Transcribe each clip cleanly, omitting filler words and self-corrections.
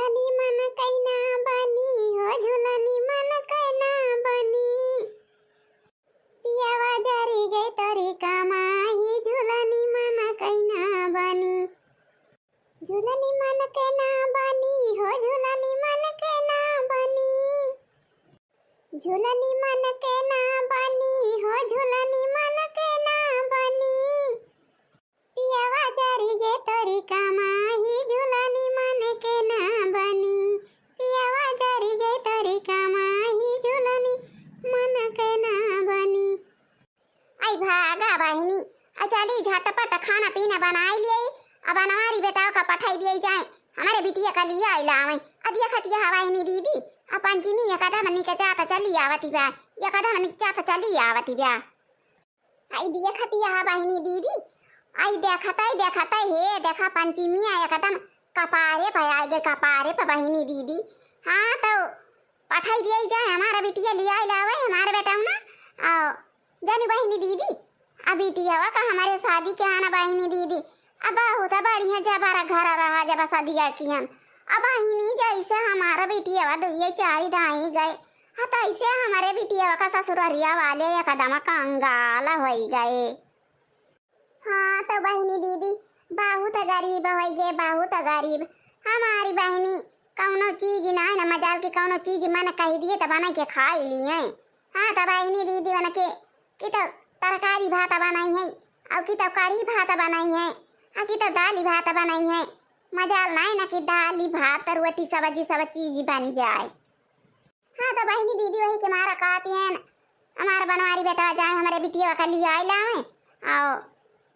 झूलनी मन कैना बनी हो झूलनी मन कैना बनी पियावा जरी गए तोरी कमाई झूलनी मन कैना बनी झूलनी मन कैना बनी हो झूलनी मन कैना बनी झूलनी मन कैना बनी हो झूलनी मन कैना बनी पियावा जरी गए तोरी कमाई झूलनी मन कैना बनी पियावा जरी गए तोरी कमाई झूलनी मन कैना बनी। आई भागा बहिनी आ चली झटपट खाना पीना बनाई लिए अब हमारी बेटाओं का पठाई दिए जाए हमारे बिटिया का लिया लावे अदिया खतिया हवाई दीदी आ पंचमी एकदा मनी के जाता चली आवती बा एकदा मनी जाता चली आवती बा आई दिया खतिया हवाई दीदी आई देखता हे देखा पंचमी एकदम कपारे पे आ गए कपारे पे बहिनी दीदी। हाँ तो पठाई दिया जाए हमारा बिटिया लिया लावे हमारे बेटा ना आओ जानी बहिनी दीदी अब बिटिया का हमारे शादी के आना बहिनी दीदी अब बहुत बढ़िया जब घर रहा जब शादिया की हम अब बहिनी जैसे हमारा बिटिया दुए चार दाई गए हाँ तो ऐसे हमारे बिटिया का ससुरिया वाले एकदम कंगाल हो गए। हाँ तो बहिनी दीदी बहुत गरीब हो गए बहुत गरीब हमारी बहिनी कौनो चीज ना न मजाल की कौनो चीज मन कह दिए तो बना के खा लिए। हाँ तो बहिनी दीदी बना के कि तो तरकारी भात बनाई है और कि तो कढ़ी भात बनाई है और कि तो दाली भात बनाई है मजाल नहीं ना कि दाली भात रोटी सब्जी सब चीज बन जाए। हाँ तो बहिनी दीदी वही के मारा कहती है हमारा बनवारी बेटा जाए हमारे बिटिया का लिया लावे और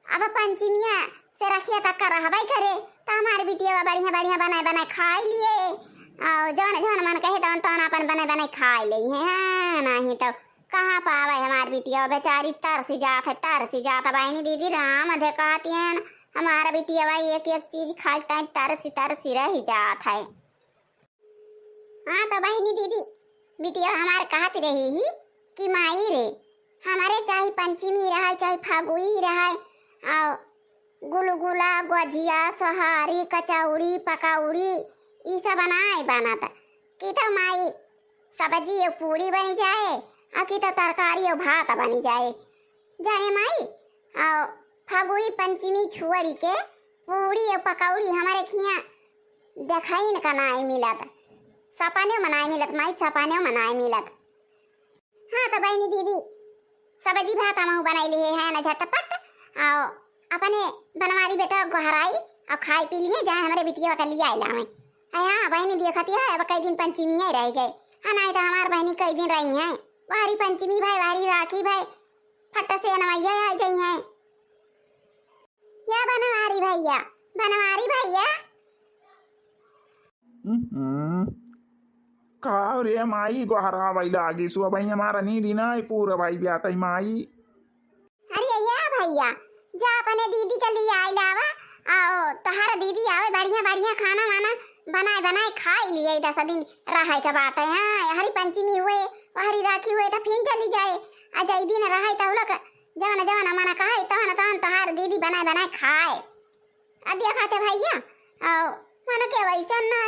अब पंचमिया से रखिया तक कर रहा भाई करे तो हमारे बिटिया बढ़िया बढ़िया बनाए बनाए खाई लिए और जवन जवन मन कहे तवन तवन अपन बनाए बनाए खाई ली है। हाँ नहीं तो कहाँ पावे हमारी बिटिया बेचारी तरसी जात बहनी दीदी राम अधे कहती है हमारा बिटिया भाई एक एक चीज खाई तरसी रह जात है। हाँ तो बहनी दीदी बिटिया हमारे कहती रही ही कि माई रे हमारे चाहे पंचमी रहा चाहे फागुई रहा और गुलगुला गुजिया सोहारी कचौड़ी पकौड़ी ये सब बनाए बनाता कि तो माई सब्जी और पूरी बन जाए और कि तो तरकारी और भात बन जाए जाने माई और फागुई पंचमी छुअरी के पूरी और पकौड़ी हमारे खिया देखाई न कनाए मिलत सपने मनाए मिलत माई सपने मनाए मिलत। हाँ तो बहनी दीदी सब्जी भात हम बनाई लिए है ना झटपट और अपने बनवारी बेटा गोहराई और खाई पी लिए जाए हमारे बिटिया का लिया लावे। हाँ बहनी दिया खाती है अब कई दिन पंचमी ही रह गए। हाँ नहीं तो हमारे बहनी कई दिन रही हैं बाहरी पंचमी भाई बाहरी राखी भाई फट से नवैया आ गई हैं या बनवारी भैया का रे माई गोहरा भाई लागी सुबह भाई हमारा नींद ना पूरा भाई बेटा माई। अरे या भैया जा अपने दीदी के लिए आई लावा आओ तोहार दीदी आवे बढ़िया बढ़िया खाना वाना बनाए खाई लिए 10 दिन रहा के बात है। हाँ हरी पंचमी हुए हरी राखी हुए तो फिर चली जाए अजय दिन रहा तो लोग जवन मना कहे तहन तोहार दीदी बनाए खाए अदिया खाते भैया आओ मन के वैसा ना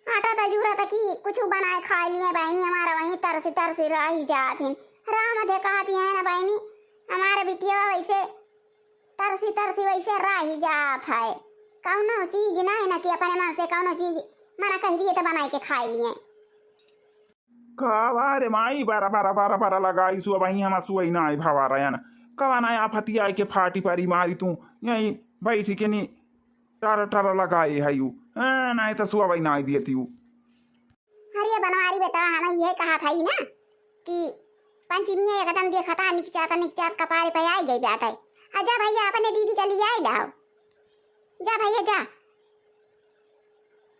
आटा तजूरा तक ही कुछ बनाए खा लिए बहनी हमारा वहीं तरसी रही जात हैं राम अधे कहती है ना बहनी हमारे बिटिया वैसे तरसी वैसे रही जात है कौनो चीज नहीं ना कि अपने मन से कौनो चीज मना कह दिए तो बनाए के खाई लिए। कवा रे माई बारा लगाई सुबह भाई हम सुई ना आई भावा रहा ना कवा ना आप हतिया के फाटी पारी मारी तू यही बैठी के नहीं टर लगाए है यू नहीं तो सुबह भाई ना आई दिए तू। अरे बनवारी बेटा हमें ये कहा था ना कि पंचमी एकदम देखा था निकचात कपारे पे आई गई बेटा जा भैया अपने दीदी का लिए आई लाओ जा भैया जा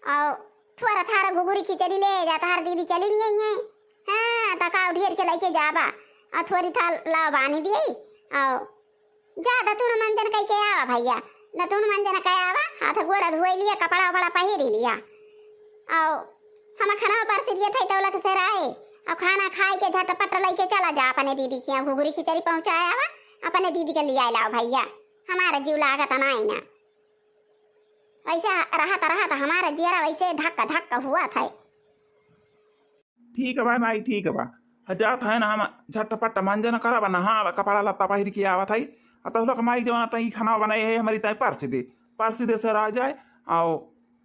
और थोड़ा थारा घुघुरी खिचड़ी ले जा तार दीदी चली नहीं है। हाँ तकाव ढेर के लेके जाबा और थोड़ी था लाओ बानी दी और जा दतुन मंजन कह के आवा भैया दतुन मंजन कह आवा हाथ गोड़ा धोई लिया कपड़ा वपड़ा पहिर लिया और हम खाना पर से दिए थे दौलत से रहे और खाना खाए के झटपट लेके चला जा अपने दीदी के यहाँ घुघुरी खिचड़ी पहुँचाया आवा अपने दीदी के लिए लाओ भैया हमारा जीव लागत ना वैसे रहा था हमारा जियरा वैसे धक्का धक्का हुआ था। ठीक है भाई माई ठीक है बा जात है ना हम झटपट मंजन करा नहा कपड़ा लत्ता पहिर के आवत है तो माई जवाना तई खाना बनाए है हमारी तय परसी दे से आ जाए आओ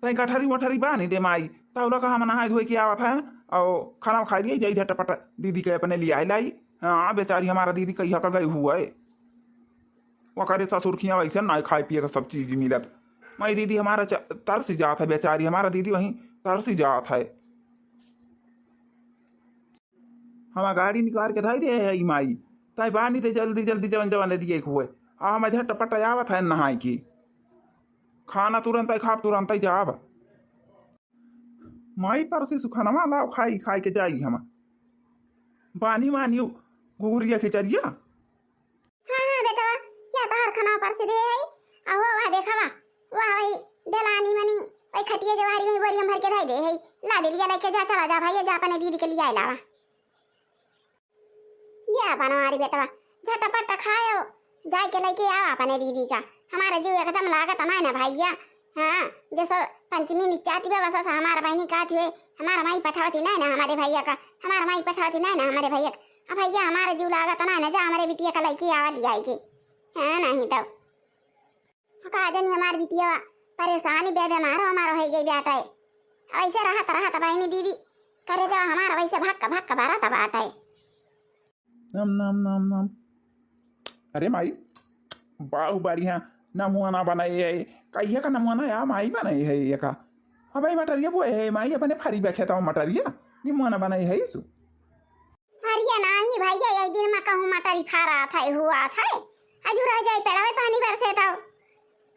तई गठरी वठरी बानी दे माई तब लोग हम नहाए धोए के आवत है और खाना खा लिए जाई झटपट दीदी के अपने लिए आई लाई। हाँ बेचारी हमारा दीदी कहीं का गई हुआ है वो करे ससुरखियाँ वैसे ना खाए पिए का सब चीज मिलत माई दीदी हमारा तरस जात है बेचारी हमारा दीदी वहीं तरस जात है। हम गाड़ी निकाल के धाई दे माई तय बानी दे जल्दी जल्दी जवन जवन दिए हुए हम झटपट आवत है नहाई की खाना तुरंत खा तुरंत जाब माई परसी सुखनवा लाओ खाई खाई के जाई हम बानी मानी घुघुरिया खिचरिया। हाँ बेटा क्या तोहर खाना परसी दे है आहो वाह देखा वाह वही दलानी मनी वही खटिया के बाहरी में बोरियम भर के धाई दे है ला दे लिया लेके जा चला जा भाई जा अपने दीदी के लिए आइला लिया बनवारी बेटा झटपट खाओ जाए के लेके आओ अपने दीदी का हमारे जीव एकदम लागत है ना भैया। हाँ जैसे पंचमी निचाती व्यवस्था हमारा बहनी का हुए हमारा माई पठावती नहीं ना हमारे भैया का हमारा माई पठावती नहीं ना हमारे भैया का अब भैया हमारे जीव लागत ना जा हमारे बिटिया का लेके आवा जाएगी। हाँ नहीं तो कहा जानी हमारी बिटिया परेशानी बेबे मारो हमारा हो गई बेटा है ऐसे रहता बहनी दीदी करे जाओ हमारा वैसे भक्का भरा था बाटा है। नम नम नम नम अरे माई बाहु बढ़िया नमुआना बनाई है कहिए का नमुआना या माई बनाई है ये का हाँ भाई मटरिया वो है माई अपने फरी बैठे था मटरिया नमुआना बनाई है इसु हरिया नहीं भैया एक दिन मैं कहूँ मटरी खा रहा था हुआ था अजू रह जाए पेड़ा पानी बरसे था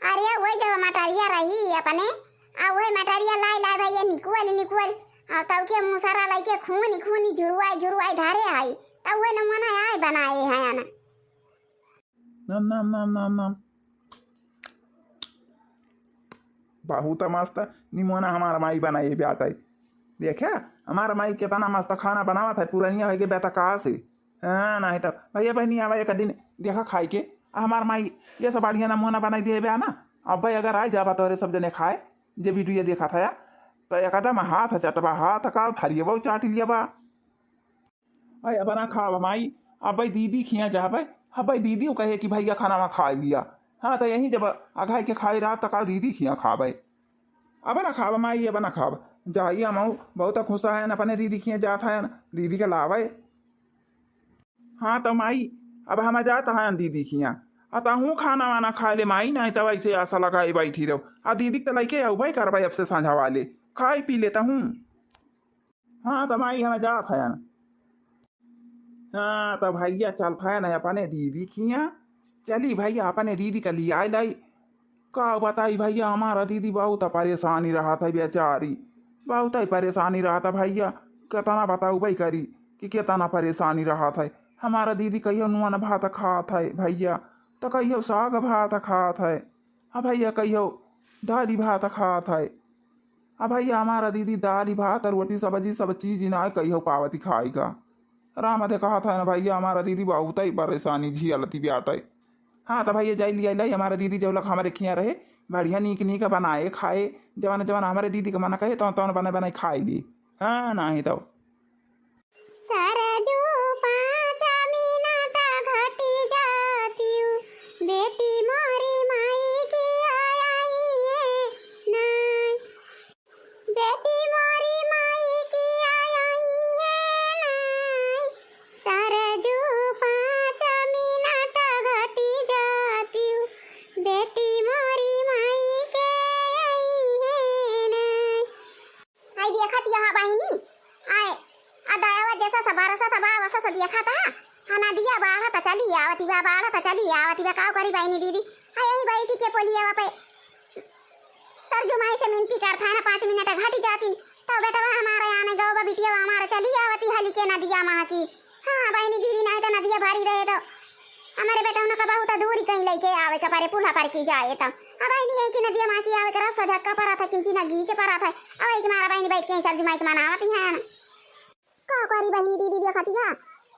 अरे वही जब मटरिया रही अपने आ वही मटरिया लाई भैया निकुअल आ तब के मुसरा लाई के खूनी जुरुआई धारे आई तब वही नमुआना आए बनाए हैं ना नम नम नम नम नम बहुत मस्त निमोना हमारा माई बनाई बेटा देखा हमारा माई कितना मस्त खाना बनावा था पुरानिया हो बेटा कहा से। हाँ नहीं तो भैया बहनी आवा एक दिन देखा खाई के हमार माई ये सब बढ़िया नमूना बनाई दिए बे ना अब भाई अगर आई जाबा तो सब जने खाए जे वीडियो देखा था तो एकदम हाथ चटबा हाथ का थारिए वो चाट लिया बा अरे बना खा माई अब भाई दीदी खिया जा भाई हाँ भाई दीदी को कहे कि भैया खाना में खा लिया। हाँ तो यहीं जब अघाई के खाई रहा तो का दीदी खिया खाबे अब ना खाब माई अब ना खाब जाइए मऊ बहुत खुश है ना अपने दीदी खिया जाता है ना दीदी के लावे। हाँ तो माई अब हम जाता है दीदी खिया अतहूँ खाना वाना खा ले माई नहीं तो वैसे आशा लगाई बैठी रहो आ दीदी तो लैके आओ भाई कर भाई अब से साझा वाले खाई पी लेता हूँ। हाँ तो माई हमें जाता है ना। हाँ तो भैया चलता है ना अपने दीदी खिया चली भैया अपने दीदी का लिए आई लाई का बताई भैया हमारा दीदी बहुत परेशानी रहा था बेचारी बहुत ही परेशानी रहा था भैया कितना बताऊ भाई करी कि कितना परेशानी रहा था हमारा दीदी कहियो नुआन भात खात है भैया तो कहियो साग भात खात है हाँ भैया कहियो दाली भात खात है हाँ भैया हमारा दीदी दाली भात और रोटी सब्जी सब चीज ना कहियो पावती खाएगा राम दे कहा था ना भैया हमारा दीदी बहुत ही परेशानी झियलती बेटा। हाँ तो भैया जाई लिया लाई हमारे दीदी जब लग हमारे खिया रहे बढ़िया नीक बनाए खाए जवान हमारे दीदी के मना कहे तो बनाए खाई ली। हाँ नहीं तो बेटी मोरी माई की आई है नाय बेटी मोरी माई की आई है नाय सरजू 5 मिनट घटी जाती बेटी मोरी माई के आई है नाय। आई देखत यहाँ बहिनी आए अदायवा जैसा सबारा वसा देखा था खाना दिया बाढ़ तो चली आवती बा काव करी बहनी दीदी हाय यही बैठी के पोलिया पे तर्जुमाई से मिनती करता है ना 5 मिनट घटी जाती तो बेटा हमारा आने गाँव बिटिया हमारा चली आवती हली के नदिया माँ की। हाँ बहनी दीदी नहीं तो नदिया भारी रहे तो हमारे बेटा उनका बहुत दूरी कहीं लेके आवे का पारे पुला पर की जाए तो अब बहनी यही की नदिया माँ की आवे का रास्ता झटका पड़ा था किंची ना घी के पड़ा था अब एक मारा बहनी बैठ के तर्जुमाई के मनावती है का करी बहनी दीदी देखती है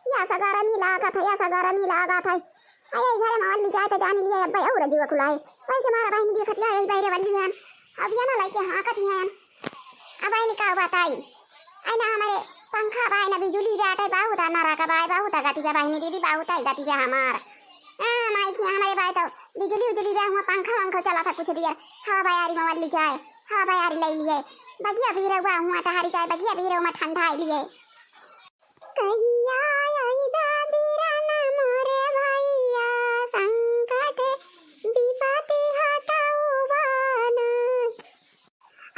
या सगारा नहीं लागा था अये घर माल ली जाए तो जान लिया भाई और जीवा खुलाए भाई के मारा बहनी देखत या यही बहरे वाली है अब ये ना लाइके हाँकत हैं अब आई निकाल बताई आई ना हमारे पंखा बाय ना बिजली जाते बहुत ना रखा बाय बहुत गति का बहनी दीदी बहुत है गति का हमार माई थी हमारे बाय तो बिजली उजली जाए हुआ पंखा चला था कुछ देर हवा बयारी में वाली जाए हवा बयारी ले लिए बगिया भी रहुआ हुआ तहारी जाए बगिया भी रहुआ ठंडा लिए कहिया आई दादी राना मोरे भैया संकट विपत्ति हटाओ बाना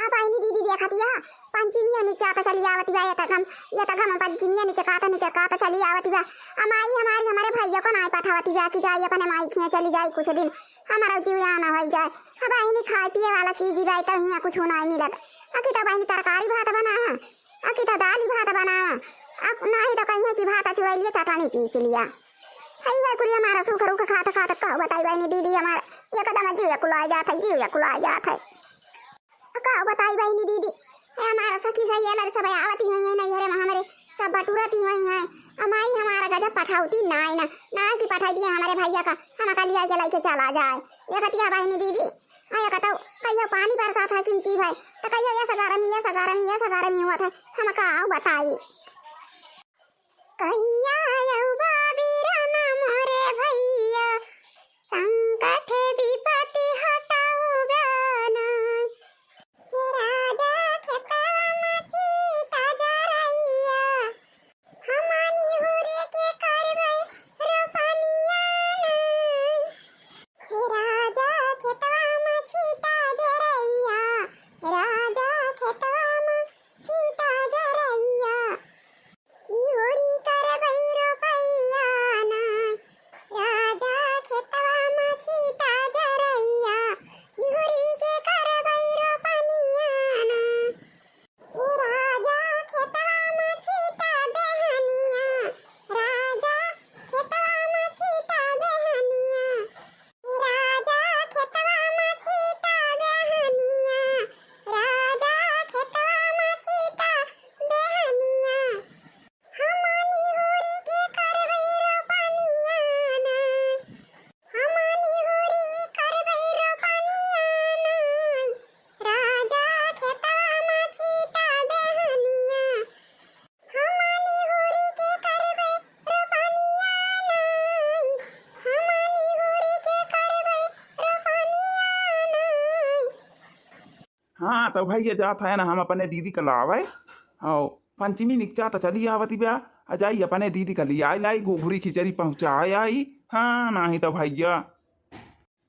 अब आईनी दीदी देखा दिया पंचमी नीचे आता चली आवती बा ये तगम पंचमी नीचे काता चली आवती बा अमाई हमारी हमारे भैया को ना पठावती बा कि जाई अपने माई खिए चली जाई कुछ दिन हमारा जीव ना हो जाए अब आईनी खाए पिए वाला चीज ही तो हिया कुछ ना मिलत अकी तो बहनी तरकारी भात बना अकी तो दाली भात बना अब ना ही तो कहीं की भात चुरा लिए चटानी पीस लिया हई है कुलिया हमारा सुख रुख खाता खाता कहो बताई बहनी दीदी हमारा ये कदम जीव कुला जात है जीव कुला जात है कहो बताई बहनी दीदी हमारा सखी सही है सब आवती हुई है नहीं हमारे सब बटुरती हुई है अमाई हमारा गजब पठावती ना की पठाई दिए हमारे भैया का हम का लिया के लेके चला जाए ये कतिया बहनी दीदी आया कतो कहियो पानी बरसा था किंची भाई तो कहियो ये सगारमी हुआ था हम का आओ बताई कहिया आयो बाबी राना मोरे भैया संकट विपत्ति हटाओ गाना हे राजा खेतवा मछी ताजा रैया हमनी हुरे के करबै रोपनिया हे राजा खेतवा मछी ताजा रैया राजा खेतवा मछी ताजा रैया इहोरी करबै रोपैया ना राजा खेतवा मछी ताजा रैया इहोरी के करबै रोपनिया ना हे राजा खेतवा मछी ताजा हनिया राजा खेतवा मछी ताजा हनिया हे राजा खेतवा मछी ताजा हनिया राजा खेतवा मछी ताजा हनिया हमनी हुरी के करबै रोपनिया ना हमनी हुरी करबै रोपनिया ना राजा खेतवा मछी ताजा हनिया हमनी हुरी के करबै रोपनिया ना हमनी हुरी के करबै रोपनिया ना हाँ तो भैया जात है ना हम अपने दीदी का लावे और पंचमी निकचा तो चली आवती ब्या अजाई अपने दीदी का लिया लाई गोघुरी खिचड़ी पहुँचाए आई हाँ नहीं तो भैया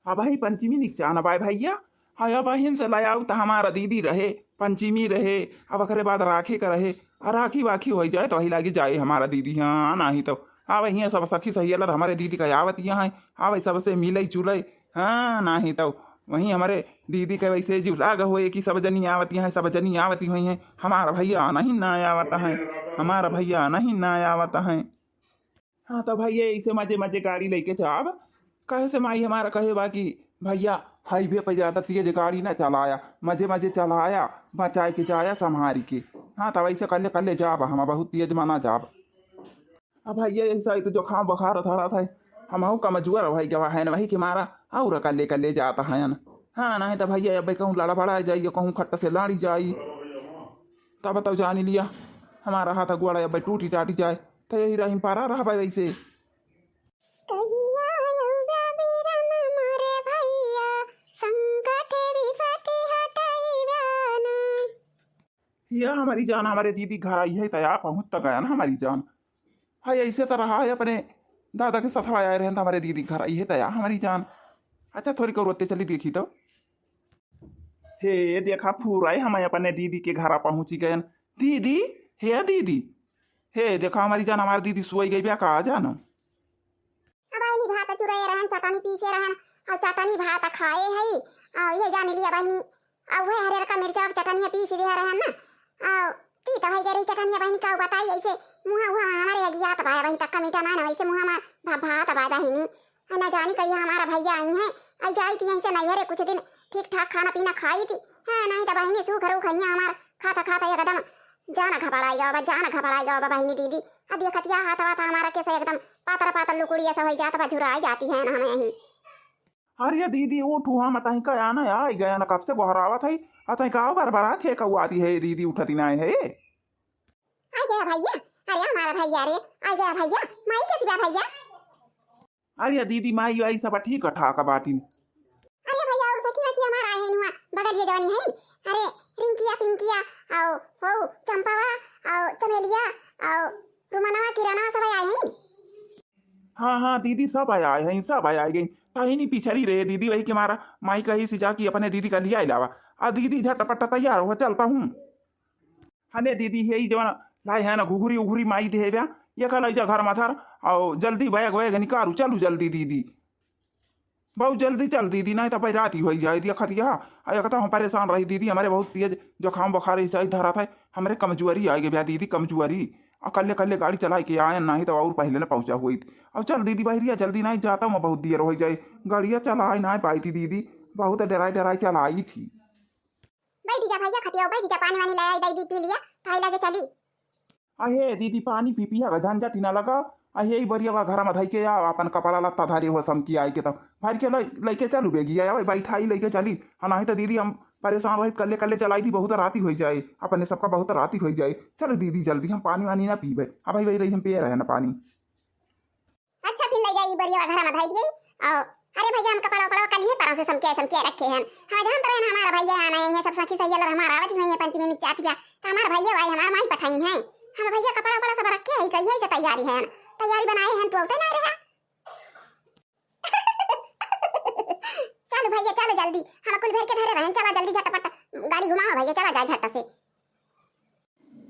अब भाई पंचमी निकचा ना भाई भैया हाँ अब बहन से लाया तो हमारा दीदी रहे पंचमी रहे अब अखरे बाद राखी का रहे और राखी वाखी हो जाए तो वही लागी जाए हमारा दीदी हाँ नहीं तो अब यहाँ सब सखी सही अलग हमारे दीदी का आवत यहाँ है अब सबसे मिले जुले हाँ नहीं तो वहीं हमारे दीदी के वैसे जुलाग हुए कि सब जनी आवती हैं सब जनी आवती हुई हैं हमारा भैया नहीं ना आवता है हमारा भैया नहीं ना आवता है हाँ तो भैया ऐसे मजे मजे गाड़ी लेके जाब कहे से माई हमारा कहे बाकी भैया हाईवे पर ज़्यादा तेज गाड़ी ना चलाया मजे मजे चलाया बचाए के जाया संभारी के हाँ तो वैसे कल्ले कल्ले जाब हम बहुत तेज माना जाब अब भैया ऐसा ही तो जो खाम बुखार था था हम कमजोर भाई गवा है न वही के मारा और कल्ले कल्ले जाता है न हाँ नहीं तो भैया अब कहूँ लड़ा बड़ा जाइए कहूँ खट्टा से लाड़ी जाई तब तो जान लिया हमारा हाथ गोड़ा अब टूटी टाटी जाए तो यही रही पारा रहा भाई वैसे कहिया आयो बाबी राना मोरे भैया संकट विपत्ति हटाइबा ना या हमारी जान हमारे दीदी घर आई है तया पहुँच तक गया ना हमारी जान हाँ ऐसे तो रहा है अपने दादा के साथ आए रहे हमारे दीदी घर आई है तया हमारी जान अच्छा थोड़ी करोते चली देखी तो हे देखा पूरा है हम अपने दीदी के घर पहुंची गए दीदी हे दीदी हे देखा हमारी जान हमारी दीदी सोई गई ब्या कहा जानो अब आईनी भात चुराए रहन चटनी पीसे रहन और चटनी भात खाए हई और ये जाने लिया बहनी अब वह हरे का मिर्चा और चटनी पीस दे रहन ना और ती तो भाई गरी चटनी बहनी का बताई ऐसे मुहा हुआ हमारे अगिया तबाया बहनी तक्का मीठा ना वैसे मुहा हमार भात तबाया बहनी ना जानी कहिया हमारा भैया आई है आई जाई थी यहीं से नहीं हरे कुछ दिन ठीक ठाक खाना पीना खाई थी है नहीं तो बहनी सूख रू खैया हमारा खाता खाता एकदम जाना घबराएगा बहनी दीदी अब ये कतिया हाथ वाथ हमारा कैसे एकदम पातर पातर लुकुड़ी ऐसा हो जाता झुराई जाती है ना हमें यहीं अरे दीदी उठू हम अतही का आना आई गया ना कब से बहरावत है अतही का बार बार थे कौ आती है दीदी उठती ना है आ गया भैया, अरे हमारा भैया रे आ गया भैया, माई कैसी बा भैया? अरे दीदी माई आई सब ठीक ठाक बाटी अरे भैया और सखी रखी हमारा है नुआ बगल ये जानी है। अरे रिंकिया पिंकिया आओ हो चंपावा आओ चमेलिया आओ रुमनवा किरणवा सब आए हैं। हाँ हाँ दीदी सब आया है सब आया गई कहीं नहीं पिछड़ी रहे दीदी वही के मारा माई कही सी जाकी अपने दीदी का लिया लावा आ दीदी झटपट तैयार हो चलता हूँ हने दीदी है जवान लाई है ना घुघुरी उघुरी माई दे ब्या ये कल जा घर माथर और जल्दी बैग वैग निकालू चलू जल्दी दीदी बहुत जल्दी चल दीदी नहीं तो भाई रात ही हो जाए दिया खतिया आ कहता हूँ परेशान रही दीदी हमारे बहुत तेज जुकाम बुखार ऐसा ही धरा था हमारे कमजोरी आ गई भैया दीदी कमजोरी और कल्ले कल्ले गाड़ी चला के आए नहीं तो और पहले ना पहुंचा हुई थी और चल दीदी बहरिया जल्दी नहीं जाता हूँ बहुत देर हो जाए गाड़िया चला नहीं पाई थी दीदी बहुत डराई डराई चलाई थी। बैठ जा भैया खतिया बैठ जा पानी वानी लाया दीदी पी लिया ताई लगे चली। अहे दीदी पानी पी पिया झंझट ना लगा अहे बरिया घर में धई के आ अपन कपड़ा लत्ता धारी हो सम की आई के तब भाई के लेके चलू बेगी आया बैठाई लेके चली हाँ नहीं तो दीदी हम परेशान रही कल्ले कल्ले चलाई थी बहुत राती हो जाए अपने सबका बहुत राती हो जाए चलो दीदी जल्दी हम पानी वानी ना पीबे अब भाई वही रही हम पिए रहे ना पानी। अच्छा फिर ले जाइए बढ़िया घर में धाई दिए और अरे भैया हम कपड़ा उपड़ा कल ही परसों समके रखे हैं हाँ जहाँ पर हमारा भैया आना है सब सखी सही लग हमारा आवती है पंचमी में चाट गया तो हमारा भैया भाई हमारा माई पठाई है हम भैया कपड़ा उपड़ा सब रखे है कही है तैयारी है तैयारी बनाए हैं तो होते ना रहा। चलो भैया चलो जल्दी हम कुल भर के धरे रहें चला जल्दी झटपट गाड़ी घुमाओ भैया चला जाए झट से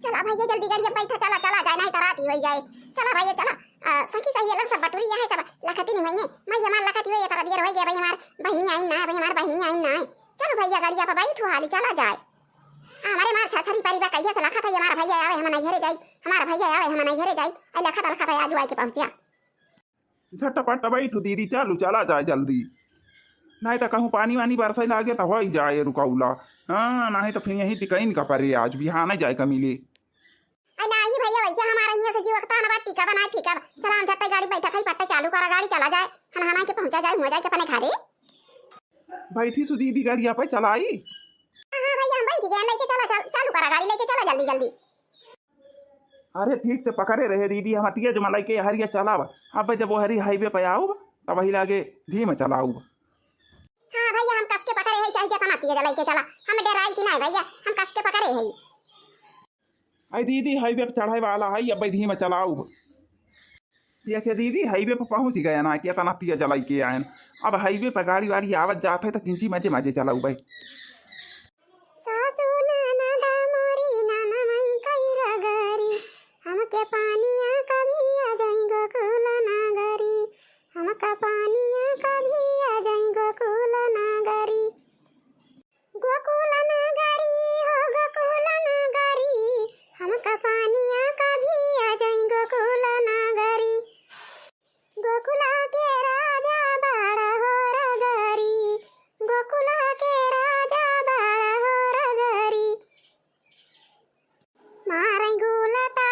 चला भैया जल्दी गाड़ी बैठा चला चला जाए नहीं तो रात ही हो जाए चला भैया चला सखी सही लोग सब बटुरी है सब लखती नहीं होंगे मैं हमार लखती हुई तर देर हो गया भाई हमार बहनी आई ना भाई हमार बहनी आई ना चलो भैया गाड़ी पर बैठो हाली चला जाए हमारे मार छछरी परिवार कैसे से लखत है हमारा भैया आवे हम नहीं घरे जाई हमारा भैया आवे हम नहीं घरे जाई आई लखत है आज आके पहुंचिया झटपट बैठो दीदी चलू चला जाए जल्दी नहीं तो कहूँ पानी वानी बरसाई लागे तो हो ही जाए रुकाउला हाँ नहीं तो फिर यहीं टिकइन का परे आज भी हाँ नहीं जाए का मिले नहीं भैया वैसे हमारा यहाँ से जीव का ना टीका बना टीका चला झट गाड़ी बैठा खाई पट्टा चालू करा गाड़ी चला जाए हम हना के पहुंचा जाए हो जाए के अपने घरे बैठी सु दीदी गाड़ी पे चलाई हां भैया हम बैठ गए लेके चला चालू करा गाड़ी लेके चला जल्दी जल्दी। अरे ठीक से पकड़े रहे दीदी हम तेज मलाई के हरिया चलाव अब जब वो हरी हाईवे पे आओ तब वही लागे धीमे चलाऊ। हां भैया हम कस के पकड़े है चाहे जितना तेज लेके चला हम डराई कि नहीं भैया हम कस के पकड़े है आई दीदी हाईवे पे चढ़ाई वाला है अब धीमे चलाऊ देखिए दीदी हाईवे पे पहुंच गया ना कि इतना तेज चलाई के आए अब हाईवे पर गाड़ी वाड़ी आवत जाते तो किंची मजे मजे चलाऊ भाई। हमके पानिया कभी आ जाएंगे कुल नागरी हमका पानिया कभी आ जाएंगे कुल नागरी गोकुल नागरी हो गोकुल नागरी हमका पानिया कभी आ जाएंगे कुल नागरी गोकुला के राजा बड़ा हो रगरी गोकुला के राजा बड़ा हो रगरी मारै गुलता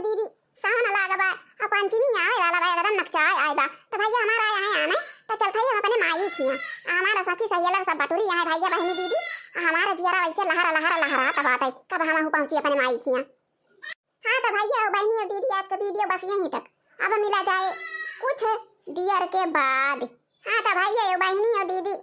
दीदी सावन लागा पंचमी आए वाला बा एकदम नकचाय आए बा तो भैया हमारा आए हैं आने तो चल भैया हम अपने माई छिया हमारा सखी सहेला सब बटुरी आए भैया बहनी दीदी हमारा जियारा वैसे लहरा लहरा लहरा तब आते कब हम पहुंची अपने माई छिया। हां तो भैया और बहनी और दीदी आज का वीडियो बस यहीं तक अब मिला जाए कुछ देर के बाद। हां तो भैया और बहनी और दीदी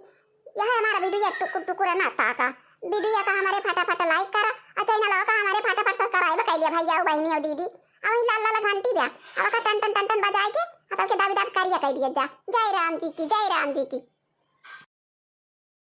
यह हमारा वीडियो टुकुर टुकुर ना ताका वीडियो का हमारे फटाफट लाइक करा और चैनल का हमारे फटाफट सब्सक्राइब कर लिया भैया और बहनी और दीदी और लाल लाल घंटी बा और का टन टन टन टन बजाए के और के दाबी दाब करिए कह दिया जा। जय राम जी की जय राम जी की।